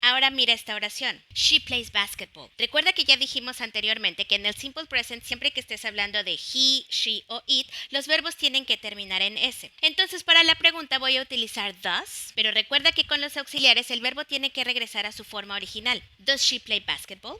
Ahora mira esta oración. She plays basketball. Recuerda que ya dijimos anteriormente que en el simple present, siempre que estés hablando de he, she o it, los verbos tienen que terminar en S. Entonces, para la pregunta voy a utilizar does, pero recuerda que con los auxiliares el verbo tiene que regresar a su forma original. Does she play basketball?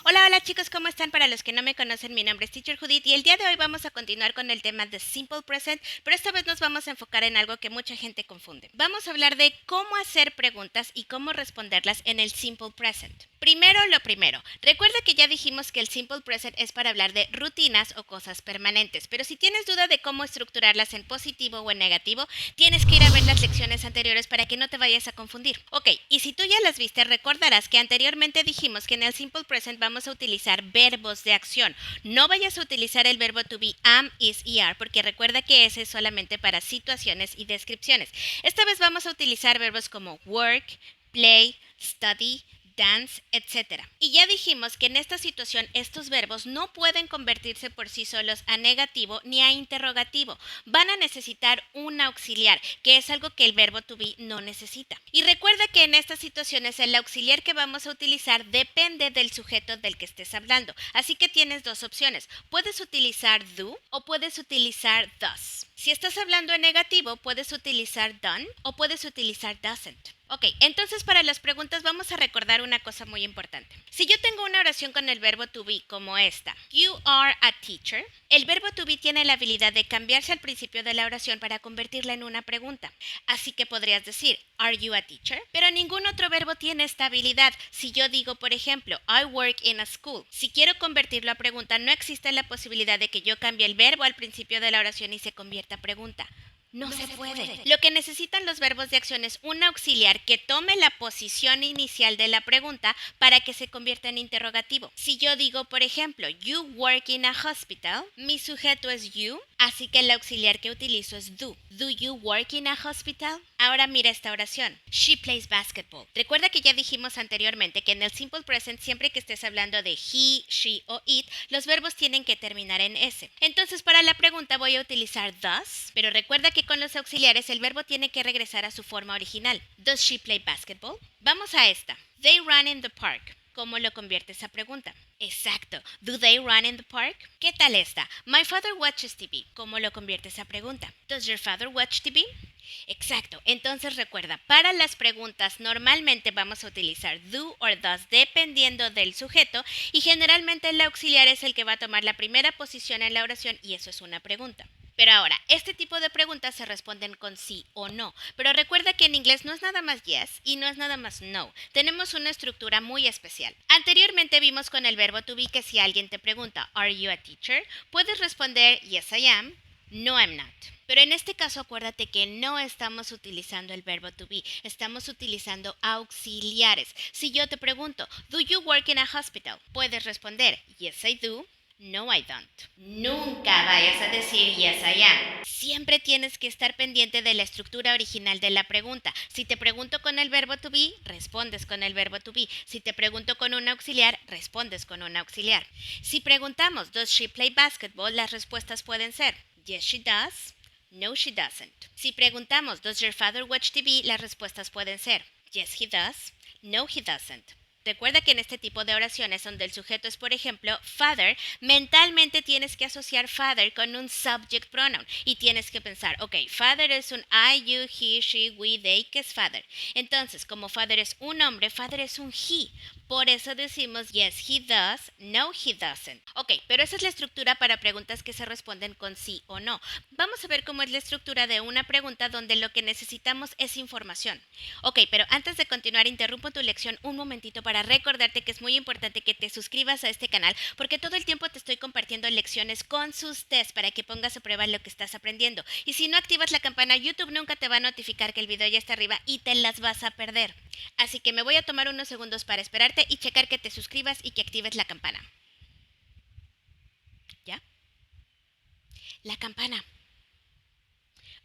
Hola chicos, ¿cómo están? Para los que no me conocen, mi nombre es Teacher Judith y el día de hoy vamos a continuar con el tema de Simple Present, pero esta vez nos vamos a enfocar en algo que mucha gente confunde. Vamos a hablar de cómo hacer preguntas y cómo responderlas en el Simple Present. Primero lo primero, recuerda que ya dijimos que el Simple Present es para hablar de rutinas o cosas permanentes, pero si tienes duda de cómo estructurarlas en positivo o en negativo, tienes que ir a ver las lecciones anteriores para que no te vayas a confundir. Ok, y si tú ya las viste, recordarás que anteriormente dijimos que en el Simple Present vamos a utilizar verbos de acción. No vayas a utilizar el verbo to be, am, is y are, porque recuerda que ese es solamente para situaciones y descripciones. Esta vez vamos a utilizar verbos como work, play, study, dance, etc. Y ya dijimos que en esta situación estos verbos no pueden convertirse por sí solos a negativo ni a interrogativo. Van a necesitar un auxiliar, que es algo que el verbo to be no necesita. Y recuerda que en estas situaciones el auxiliar que vamos a utilizar depende del sujeto del que estés hablando. Así que tienes dos opciones. Puedes utilizar do o puedes utilizar does. Si estás hablando en negativo, puedes utilizar done o puedes utilizar doesn't. Ok, entonces para las preguntas vamos a recordar una cosa muy importante. Si yo tengo una oración con el verbo to be como esta, you are a teacher, el verbo to be tiene la habilidad de cambiarse al principio de la oración para convertirla en una pregunta. Así que podrías decir, are you a teacher? Pero ningún otro verbo tiene esta habilidad. Si yo digo, por ejemplo, I work in a school, si quiero convertirlo a pregunta, no existe la posibilidad de que yo cambie el verbo al principio de la oración y se convierta a pregunta. No se puede. Lo que necesitan los verbos de acción es un auxiliar que tome la posición inicial de la pregunta para que se convierta en interrogativo. Si yo digo, por ejemplo, you work in a hospital, mi sujeto es you, así que el auxiliar que utilizo es do. Do you work in a hospital? Ahora mira esta oración. She plays basketball. Recuerda que ya dijimos anteriormente que en el simple present, siempre que estés hablando de he, she o it, los verbos tienen que terminar en S. Entonces, para la pregunta voy a utilizar does, pero recuerda que con los auxiliares el verbo tiene que regresar a su forma original. Does she play basketball? Vamos a esta. They run in the park. ¿Cómo lo conviertes a pregunta? Exacto. Do they run in the park? ¿Qué tal esta? My father watches TV. ¿Cómo lo conviertes a pregunta? Does your father watch TV? Exacto. Entonces recuerda, para las preguntas normalmente vamos a utilizar do or does dependiendo del sujeto y generalmente el auxiliar es el que va a tomar la primera posición en la oración y eso es una pregunta. Pero ahora, este tipo de preguntas se responden con sí o no. Pero recuerda que en inglés no es nada más yes y no es nada más no. Tenemos una estructura muy especial. Anteriormente vimos con el verbo to be que si alguien te pregunta, ¿Are you a teacher? Puedes responder, yes I am, no I'm not. Pero en este caso acuérdate que no estamos utilizando el verbo to be, estamos utilizando auxiliares. Si yo te pregunto, ¿Do you work in a hospital? Puedes responder, yes I do. No, I don't. Nunca vayas a decir yes, I am. Siempre tienes que estar pendiente de la estructura original de la pregunta. Si te pregunto con el verbo to be, respondes con el verbo to be. Si te pregunto con un auxiliar, respondes con un auxiliar. Si preguntamos, ¿Does she play basketball? Las respuestas pueden ser, yes, she does. No, she doesn't. Si preguntamos, ¿Does your father watch TV? Las respuestas pueden ser, yes, he does. No, he doesn't. Recuerda que en este tipo de oraciones donde el sujeto es, por ejemplo, father, mentalmente tienes que asociar father con un subject pronoun y tienes que pensar, ok, father es un I, you, he, she, we, they, que es father. Entonces, como father es un hombre, father es un he. Por eso decimos yes, he does, no, he doesn't. Ok, pero esa es la estructura para preguntas que se responden con sí o no. Vamos a ver cómo es la estructura de una pregunta donde lo que necesitamos es información. Ok, pero antes de continuar, interrumpo tu lección un momentito para recordarte que es muy importante que te suscribas a este canal porque todo el tiempo te estoy compartiendo lecciones con sus tests para que pongas a prueba lo que estás aprendiendo. Y si no activas la campana, YouTube nunca te va a notificar que el video ya está arriba y te las vas a perder. Así que me voy a tomar unos segundos para esperarte y checar que te suscribas y que actives la campana. ¿Ya? La campana.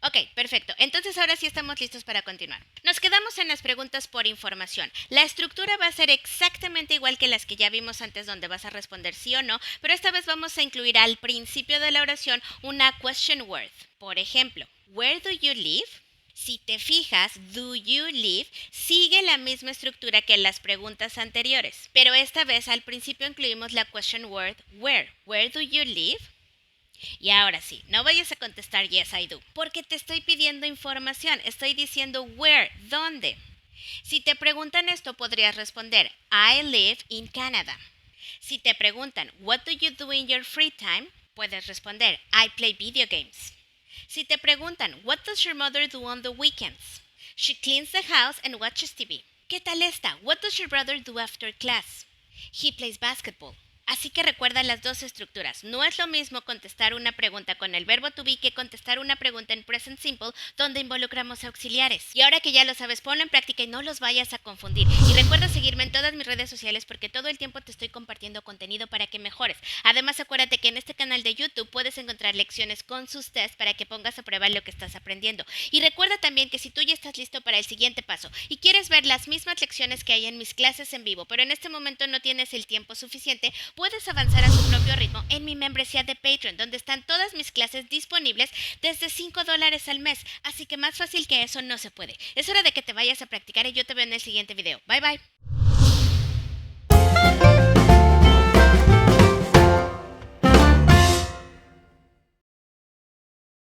Ok, perfecto. Entonces ahora sí estamos listos para continuar. Nos quedamos en las preguntas por información. La estructura va a ser exactamente igual que las que ya vimos antes, donde vas a responder sí o no, pero esta vez vamos a incluir al principio de la oración una question word. Por ejemplo, where do you live? Si te fijas, do you live sigue la misma estructura que las preguntas anteriores, pero esta vez al principio incluimos la question word where. Where do you live? Y ahora sí, no vayas a contestar yes I do, porque te estoy pidiendo información, estoy diciendo where, ¿dónde? Si te preguntan esto, podrías responder I live in Canada. Si te preguntan what do you do in your free time, puedes responder I play video games. Si te preguntan what does your mother do on the weekends, she cleans the house and watches TV. ¿Qué tal esta? What does your brother do after class? He plays basketball. Así que recuerda las dos estructuras. No es lo mismo contestar una pregunta con el verbo to be que contestar una pregunta en present simple donde involucramos auxiliares. Y ahora que ya lo sabes, ponlo en práctica y no los vayas a confundir. Y recuerda seguirme en todas mis redes sociales porque todo el tiempo te estoy compartiendo contenido para que mejores. Además, acuérdate que en este canal de YouTube puedes encontrar lecciones con sus tests para que pongas a prueba lo que estás aprendiendo. Y recuerda también que si tú ya estás listo para el siguiente paso y quieres ver las mismas lecciones que hay en mis clases en vivo, pero en este momento no tienes el tiempo suficiente, puedes avanzar a tu propio ritmo en mi membresía de Patreon, donde están todas mis clases disponibles desde $5 al mes. Así que más fácil que eso no se puede. Es hora de que te vayas a practicar y yo te veo en el siguiente video. Bye bye.